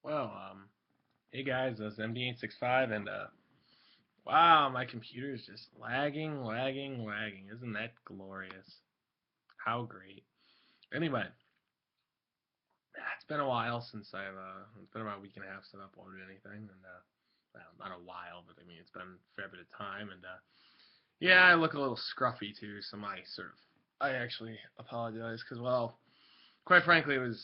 Well, hey guys, this is MD865, and wow, my computer is just lagging. Isn't that glorious? How great. Anyway, it's been a while since it's been about a week and a half since I've uploaded anything, and well, not a while, but I mean, it's been a fair bit of time, and yeah, I look a little scruffy too, so I actually apologize, because, well, quite frankly, it was,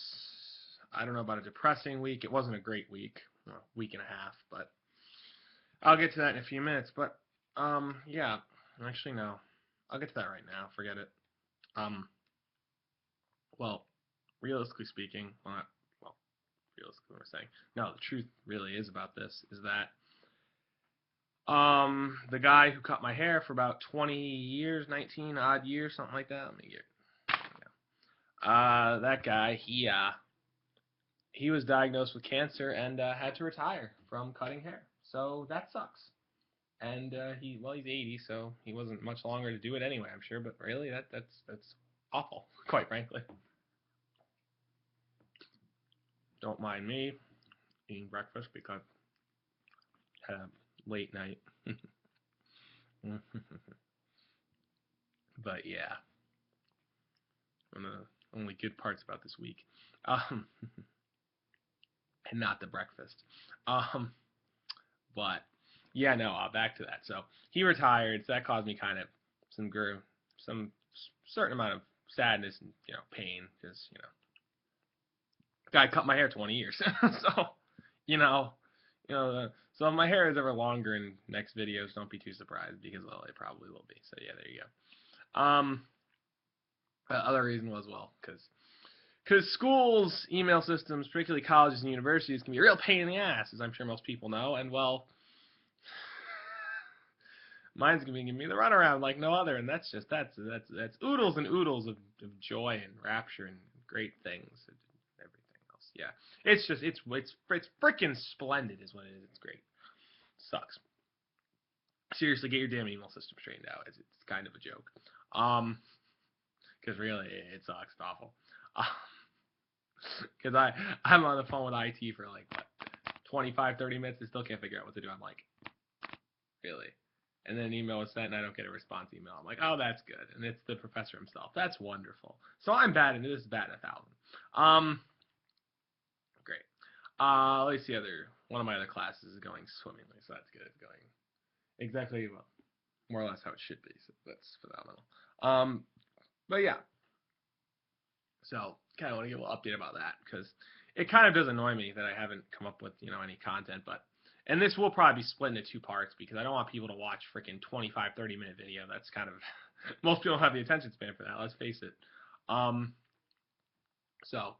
I don't know about a depressing week. It wasn't a great week, well, week and a half, but I'll get to that in a few minutes, but yeah, actually no, I'll get to that right now. Forget it. Um, well, realistically speaking, well, realistically, what I'm saying, no, the truth really is about this is that the guy who cut my hair for about 20 years, 19 odd years, something like that. Let me get, that guy, he was diagnosed with cancer and had to retire from cutting hair. So that sucks. And he's 80, so he wasn't much longer to do it anyway, I'm sure. But really, that's awful, quite frankly. Don't mind me eating breakfast because I had a late night. But yeah, one of the only good parts about this week, um, and not the breakfast. Um, but yeah, no, back to that. So he retired, so that caused me kind of some certain amount of sadness and pain because guy cut my hair 20 years. So, you know, so if my hair is ever longer in next videos, don't be too surprised because, well, it probably will be. So yeah, there you go. The other reason was, well, because schools, email systems, particularly colleges and universities, can be a real pain in the ass, as I'm sure most people know. And, well, mine's gonna be giving me the runaround like no other, and that's oodles and oodles of joy and rapture and great things and everything else. Yeah, it's freaking splendid, is what it is. It's great. Sucks. Seriously, get your damn email system straightened out. It's kind of a joke. Because really it sucks. It's awful. Because I'm on the phone with IT for like what 25, 30 minutes and still can't figure out what to do. I'm like, really? And then an email was sent and I don't get a response email. I'm like, oh, that's good. And it's the professor himself. That's wonderful. So I'm bad, and this is bad 1,000. Great. Let's see, one of my other classes is going swimmingly, so that's good. It's going exactly, well, more or less how it should be. So that's phenomenal. But yeah, so kind of want to give a little update about that because it kind of does annoy me that I haven't come up with any content. But and this will probably be split into two parts because I don't want people to watch freaking 25, 30-minute video. That's kind of most people don't have the attention span for that. Let's face it. Um, so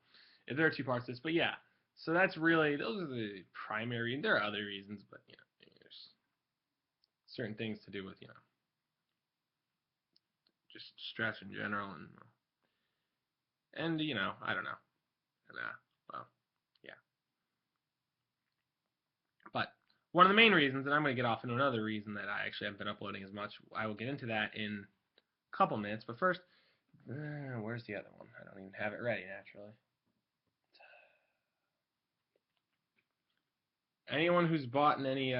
if there are two parts to this, but yeah, so those are the primary. There are other reasons, but there's certain things to do with just stress in general and I don't know. And well, yeah. But one of the main reasons, and I'm going to get off into another reason that I actually haven't been uploading as much. I will get into that in a couple minutes. But first, where's the other one? I don't even have it ready naturally. Anyone who's bought in any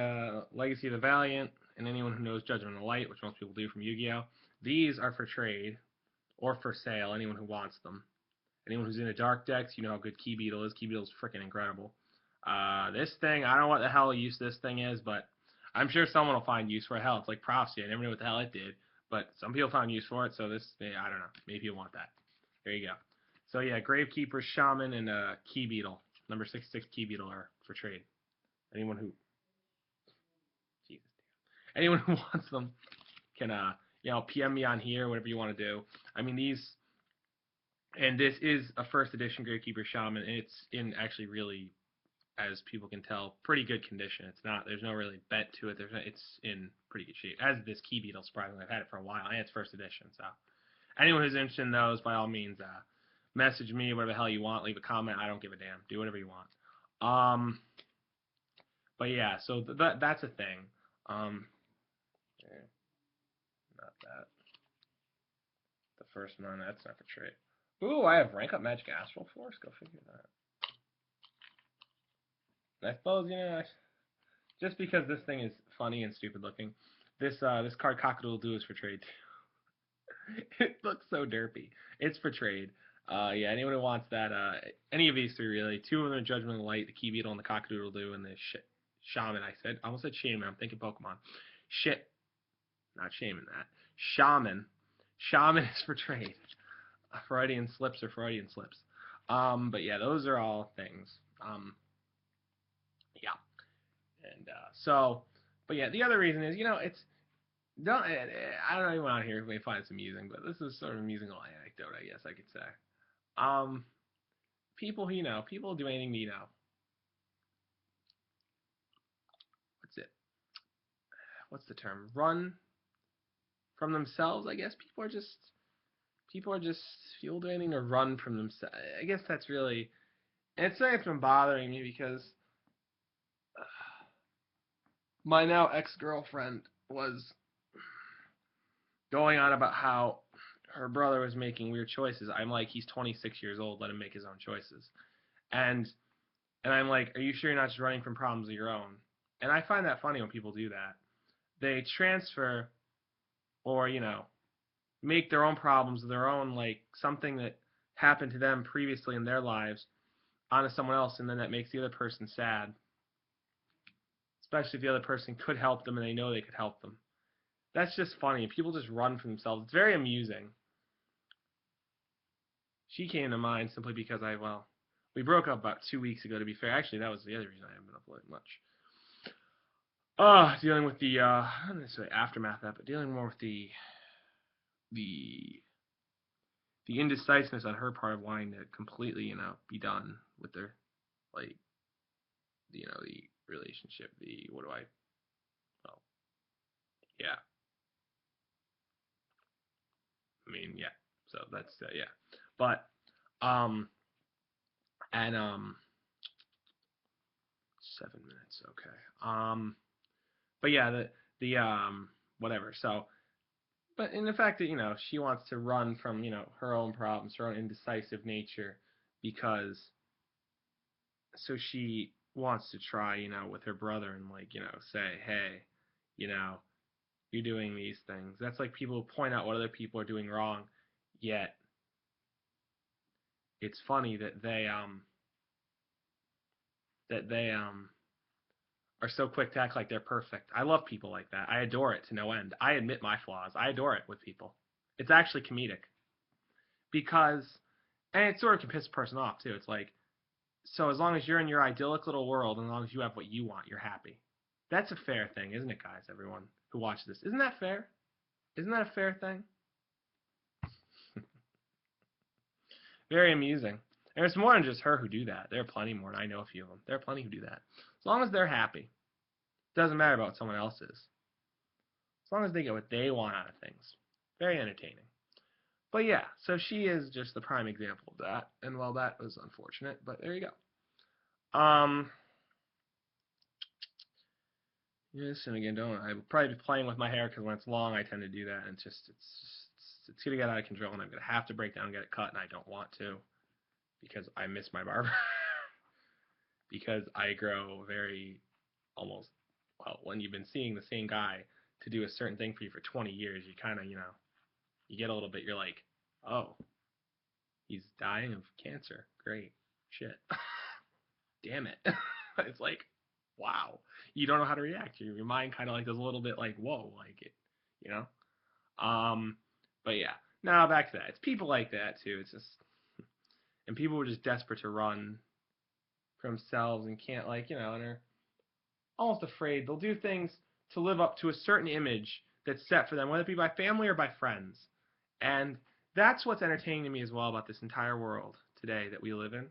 Legacy of the Valiant, and anyone who knows Judgment of the Light, which most people do from Yu-Gi-Oh, these are for trade or for sale. Anyone who wants them. Anyone who's into dark decks, you know how good Key Beetle is. Key Beetle's freaking incredible. This thing, I don't know what the hell use this thing is, but I'm sure someone will find use for it. Hell, it's like Prophecy. I never knew what the hell it did, but some people found use for it, so this, I don't know. Maybe you want that. There you go. So yeah, Gravekeeper, Shaman, and Key Beetle. Number 66 Key Beetle are for trade. Anyone who, Jesus, anyone who wants them can, PM me on here, whatever you want to do. I mean, and this is a first edition Gravekeeper Shaman, and it's in actually really, as people can tell, pretty good condition. There's no really bent to it. It's in pretty good shape. As this Key Beetle, surprisingly, I've had it for a while, and it's first edition. So anyone who's interested in those, by all means, message me, whatever the hell you want. Leave a comment. I don't give a damn. Do whatever you want. But yeah, so that's a thing. Not that. The first one, that's not for trade. Ooh, I have rank up Magic Astral Force. Go figure that. I suppose, just because this thing is funny and stupid looking, this card Cock-a-doodle-doo is for trade. It looks so derpy. It's for trade. Yeah, anyone who wants that, any of these three really. Two of them are Judgment of the Light, the Key Beetle, and the Cock-a-doodle-doo, and the Shaman. I almost said Shaman. I'm thinking Pokemon. Shit, not Shaman. That Shaman. Shaman is for trade. Freudian slips or Freudian slips. But yeah, those are all things. Yeah, and but yeah, the other reason is, it's don't I don't even want to hear if we find this amusing, but this is sort of an amusing little anecdote, I guess I could say. Um, people, people do anything to, what's it? What's the term? Run from themselves, I guess. People do anything to run from themselves. I guess that's really, and it's something that's been bothering me because my now ex-girlfriend was going on about how her brother was making weird choices. I'm like, he's 26 years old, let him make his own choices. And and I'm like, are you sure you're not just running from problems of your own? And I find that funny when people do that. They transfer or, make their own problems, their own, like, something that happened to them previously in their lives onto someone else, and then that makes the other person sad. Especially if the other person could help them and they know they could help them. That's just funny. People just run from themselves. It's very amusing. She came to mind simply because we broke up about 2 weeks ago, to be fair. Actually, that was the other reason I haven't been uploading much. Dealing with the, not necessarily aftermath of that, but dealing more with the the indecisiveness on her part of wanting to completely, be done with their, like, the relationship. Well, yeah. I mean, yeah. So that's, yeah. But, um, and, 7 minutes, okay. But yeah, whatever. So, but in the fact that, she wants to run from, her own problems, her own indecisive nature, because so she wants to try, with her brother and, like, say, hey, you know, you're doing these things. That's like people who point out what other people are doing wrong, yet it's funny that they are so quick to act like they're perfect. I love people like that. I adore it to no end. I admit my flaws. I adore it with people. It's actually comedic because, and it sort of can piss a person off too. It's like, so as long as you're in your idyllic little world, and as long as you have what you want, you're happy. That's a fair thing, isn't it, guys? Everyone who watches this, isn't that fair? Isn't that a fair thing? Very amusing. There's more than just her who do that. There are plenty more, and I know a few of them. There are plenty who do that. As long as they're happy, doesn't matter about what someone else is. As long as they get what they want out of things. Very entertaining. But yeah, so she is just the prime example of that. And well, that was unfortunate, but there you go. Yes, and again, don't I will probably be playing with my hair because when it's long, I tend to do that, and it's gonna get out of control, and I'm gonna have to break down and get it cut, and I don't want to because I miss my barber. Because I grow very almost, well, when you've been seeing the same guy to do a certain thing for you for 20 years, you kind of, you get a little bit, you're like, oh, he's dying of cancer. Great. Shit. Damn it. It's like, wow. You don't know how to react. Your mind kind of like does a little bit like, whoa, like it, you know? Um, but yeah. Now back to that. It's people like that too. It's just, and people were just desperate to run for themselves and can't, like, and are almost afraid. They'll do things to live up to a certain image that's set for them, whether it be by family or by friends. And that's what's entertaining to me as well about this entire world today that we live in.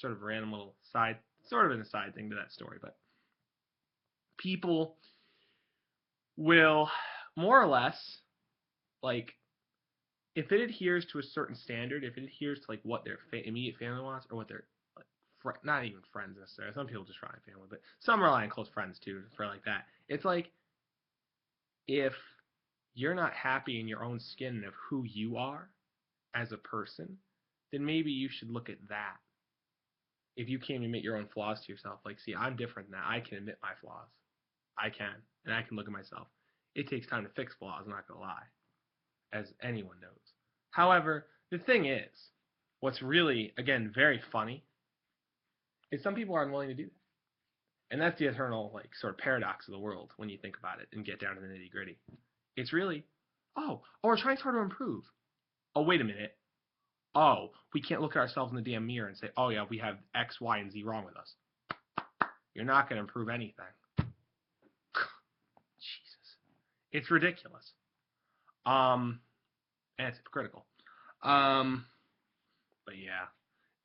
Sort of a random little side, sort of an aside thing to that story, but people will more or less, like, if it adheres to a certain standard, if it adheres to like what their immediate family wants or what their, like, not even friends necessarily. Some people just rely on family, but some rely on close friends too for like that. It's like, if you're not happy in your own skin of who you are as a person, then maybe you should look at that if you can't admit your own flaws to yourself, like, see, I'm different than that. I can admit my flaws. I can. And I can look at myself. It takes time to fix flaws, I'm not going to lie, as anyone knows. However, the thing is, what's really, again, very funny is some people are unwilling to do that. And that's the eternal, like, sort of paradox of the world when you think about it and get down to the nitty gritty. It's really, we're trying hard to improve. Oh, wait a minute. Oh, we can't look at ourselves in the damn mirror and say, oh yeah, we have X, Y, and Z wrong with us. You're not going to improve anything. Jesus. It's ridiculous. And it's hypocritical. But yeah.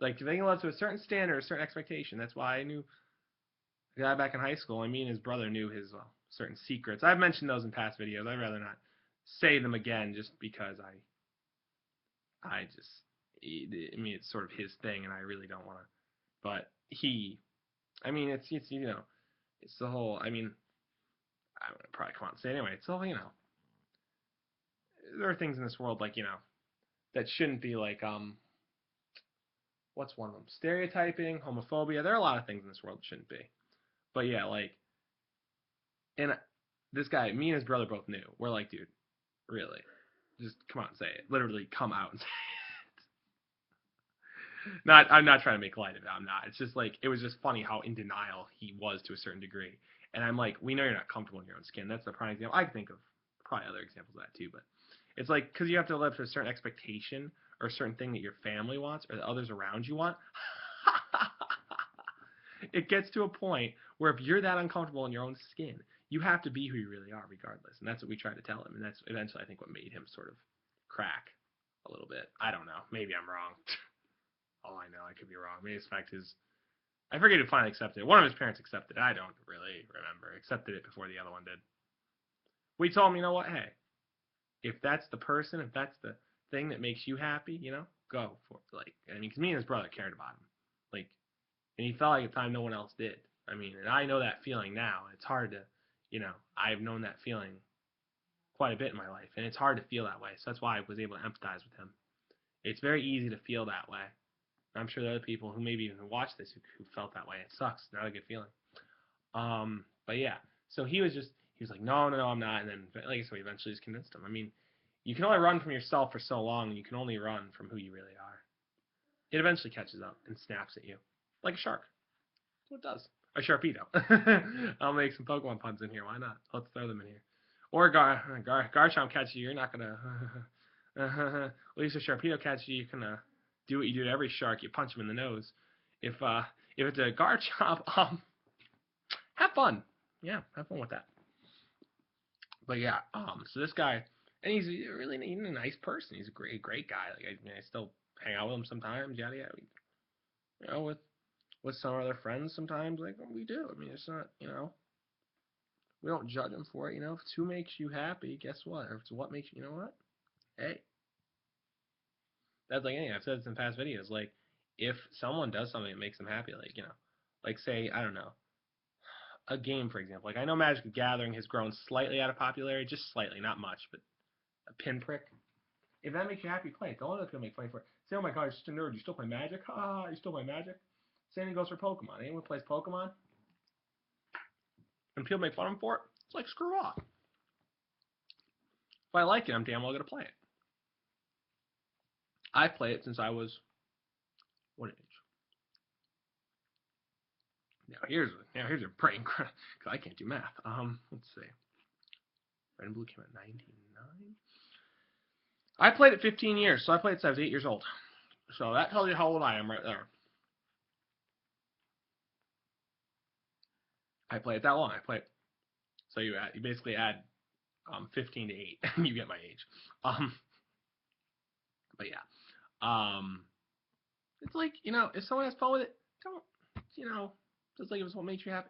Like, they can live to a certain standard, a certain expectation. That's why I knew the guy back in high school, and me and his brother knew his certain secrets. I've mentioned those in past videos. I'd rather not say them again just because I it's sort of his thing, and I really don't want to. But it's it's the whole. I'm gonna probably come out and say it anyway. It's all there are things in this world like that shouldn't be like what's one of them? Stereotyping, homophobia. There are a lot of things in this world that shouldn't be. But yeah, like, and this guy, me and his brother both knew. We're like, dude, really, just come out and say it. Literally, come out and say it. I'm not trying to make light of it. I'm not. It's just like, it was just funny how in denial he was to a certain degree. And I'm like, we know you're not comfortable in your own skin. That's the prime example. I can think of probably other examples of that too, but it's like, because you have to live to a certain expectation or a certain thing that your family wants or that others around you want. It gets to a point where if you're that uncomfortable in your own skin, you have to be who you really are regardless. And that's what we tried to tell him. And that's eventually, I think, what made him sort of crack a little bit. I don't know. Maybe I'm wrong. All I know, I could be wrong. Maybe the fact is, I forget who finally accepted it. One of his parents accepted it. I don't really remember. Accepted it before the other one did. We told him, you know what? Hey, if that's the person, if that's the thing that makes you happy, go for it. Like, because me and his brother cared about him. Like, and he felt like at the time no one else did. And I know that feeling now. It's hard to, I've known that feeling quite a bit in my life, and it's hard to feel that way. So that's why I was able to empathize with him. It's very easy to feel that way. I'm sure there are other people who maybe even watch this who felt that way. It sucks. Not a good feeling. But yeah. So he was like, no, I'm not. And then, like I said, we eventually just convinced him. You can only run from yourself for so long, and you can only run from who you really are. It eventually catches up and snaps at you. Like a shark. That's what it does. A Sharpedo. I'll make some Pokemon puns in here. Why not? Let's throw them in here. Or Garchomp catches you. You're not going to... At least a Sharpedo catches you. You can do what you do to every shark. You punch him in the nose. If it's a Garchomp, have fun. Yeah, have fun with that. But yeah, so this guy... And he's really a nice person. He's a great guy. Like I still hang out with him sometimes. Yada yada. With some of our other friends sometimes, like we do. It's not, we don't judge them for it. If it's who makes you happy, guess what? Or if it's what makes you know what? Hey, that's like anything. I've said this in past videos. Like, if someone does something that makes them happy, like say, I don't know, a game for example. Like I know Magic the Gathering has grown slightly out of popularity, just slightly, not much, but a pinprick. If that makes you happy, play it. Don't let other people make fun for it. Say, oh my god, you're just a nerd. You still play Magic? Ha, you still play Magic? Same thing goes for Pokemon. Anyone who plays Pokemon and people make fun of them for it, it's like, screw off. If I like it, I'm damn well going to play it. I've played it since I was what age? Now here's a brain because I can't do math. Let's see. Red and Blue came out in 1999. I played it 15 years, so I played it since I was 8 years old. So that tells you how old I am right there. I played it that long. So you basically add 15 to 8, and you get my age. But yeah, it's like, if someone has fun with it, don't, just like if it's what makes you happy.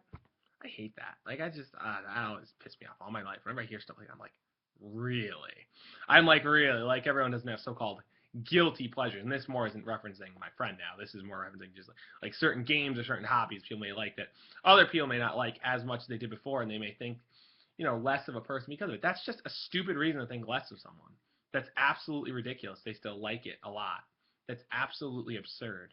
I hate that. Like that always piss me off all my life. Whenever I hear stuff like that, I'm like really, like everyone doesn't have so-called guilty pleasures, and this more isn't referencing my friend now. This is more referencing just like certain games or certain hobbies people may like that other people may not like as much as they did before, and they may think, less of a person because of it. That's just a stupid reason to think less of someone. That's absolutely ridiculous. They still like it a lot. That's absolutely absurd.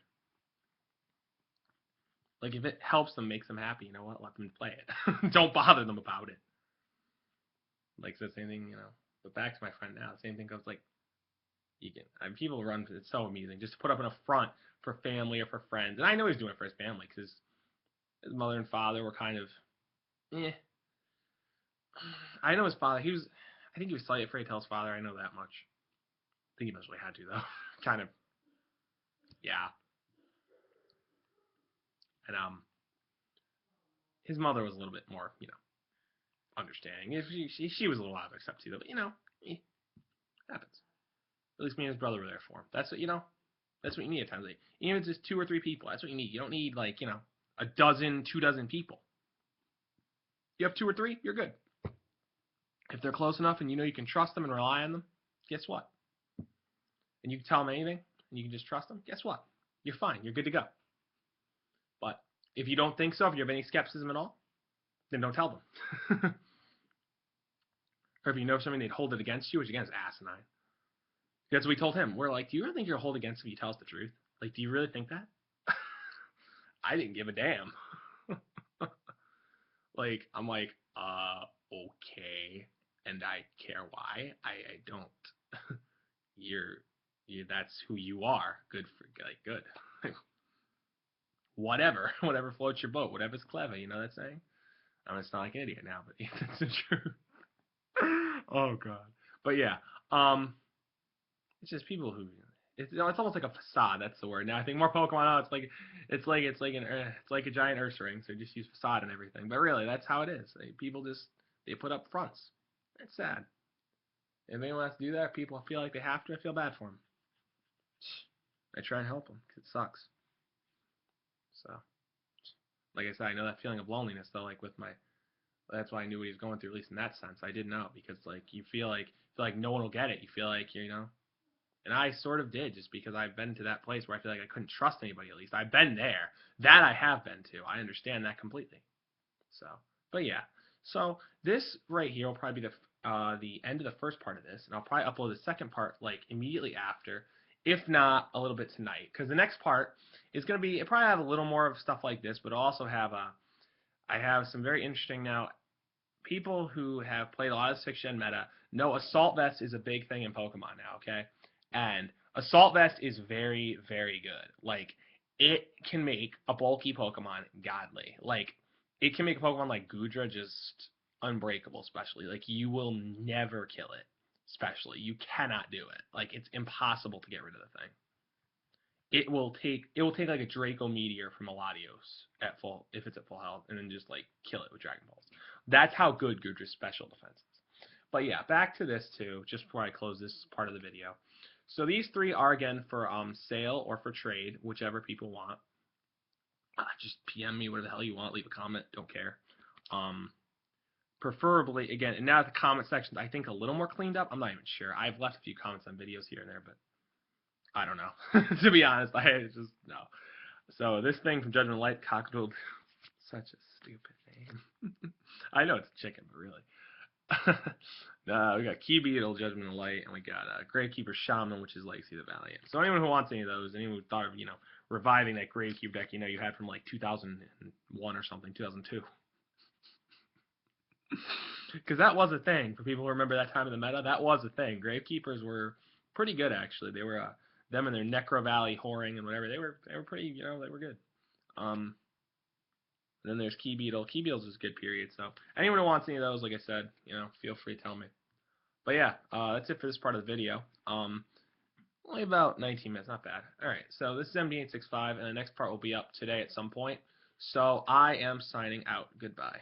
Like, if it helps them, makes them happy, you know what? Let them play it. Don't bother them about it. Like, it's the same thing, you know. But back to my friend now, the same thing goes, like, you can, people run, it's so amusing, just to put up an affront for family or for friends. And I know he's doing it for his family, because his mother and father were kind of, eh. I know his father, I think he was slightly afraid to tell his father, I know that much. I think he most really had to, though. Kind of, yeah. And, his mother was a little bit more, you know, understanding. If she was a little out of acceptance, but, you know, happens. At least me and his brother were there for him. That's what, you know, that's what you need at times. Like, even if it's just 2 or 3 people, that's what you need. You don't need, like, you know, a dozen, 2 dozen people. You have 2 or 3, you're good. If they're close enough and you know you can trust them and rely on them, guess what? And you can tell them anything and you can just trust them, guess what? You're fine. You're good to go. But if you don't think so, if you have any skepticism at all, then don't tell them. Or if you know something, they'd hold it against you, which again is asinine. That's what we told him. We're like, do you really think you're hold against if you tell us the truth? Like, do you really think that? I didn't give a damn. Like, I'm like, okay. And I care why. I don't. That's who you are. Good for, like, good. Whatever. Whatever floats your boat. Whatever's clever. You know that saying? I mean, it's not like an idiot now, but it's the truth. Oh, God. But yeah. It's just people who it's, you know, it's almost like a facade. That's the word. Now I think more Pokemon. Oh, it's like a giant Earth ring. So just use facade and everything. But really, that's how it is. People just they put up fronts. It's sad. If anyone has to do that, people feel like they have to. I feel bad for them. I try and help them because it sucks. So, like I said, I know that feeling of loneliness though. Like with my, that's why I knew what he was going through. At least in that sense, I did know because like you feel like no one will get it. You feel like you know. And I sort of did just because I've been to that place where I feel like I couldn't trust anybody at least. I've been there. That I have been to. I understand that completely. So, but yeah. So this right here will probably be the end of the first part of this, and I'll probably upload the second part like immediately after, if not a little bit tonight, because the next part is going to be it probably have a little more of stuff like this, but it'll also have I have some very interesting now people who have played a lot of 6th-gen meta know Assault Vest is a big thing in Pokemon now, okay? And Assault Vest is very, very good. Like, it can make a bulky Pokemon godly. Like, it can make a Pokemon like Goodra just unbreakable, especially. Like, you will never kill it, especially. You cannot do it. Like, it's impossible to get rid of the thing. It will take like a Draco Meteor from Latios at full if it's at full health, and then just like kill it with Dragon Balls. That's how good Goodra's special defense is. But yeah, back to this too, just before I close this part of the video. So these 3 are again for sale or for trade, whichever people want. Just PM me whatever the hell you want, leave a comment, don't care. Preferably again, and now the comment section I think a little more cleaned up. I'm not even sure. I've left a few comments on videos here and there, but I don't know. To be honest, I just no. So this thing from Judgment Light, Cockadoodle, such a stupid name. I know it's a chicken, but really. We got Key Beetle, Judgment Light, and we got Gravekeeper Shaman, which is Legacy of the Valiant. So anyone who wants any of those, anyone who thought of, you know, reviving that Gravecube deck, you know, you had from like 2001 or something, 2002. Because that was a thing. For people who remember that time of the meta, that was a thing. Gravekeepers were pretty good, actually. They were, them and their Necro Valley whoring and whatever, they were pretty, you know, they were good. Then there's Key Beetle. Key Beetle's is good, period. So anyone who wants any of those, like I said, you know, feel free to tell me. But yeah, that's it for this part of the video. Only about 19 minutes, not bad. All right, so this is MD865, and the next part will be up today at some point. So I am signing out. Goodbye.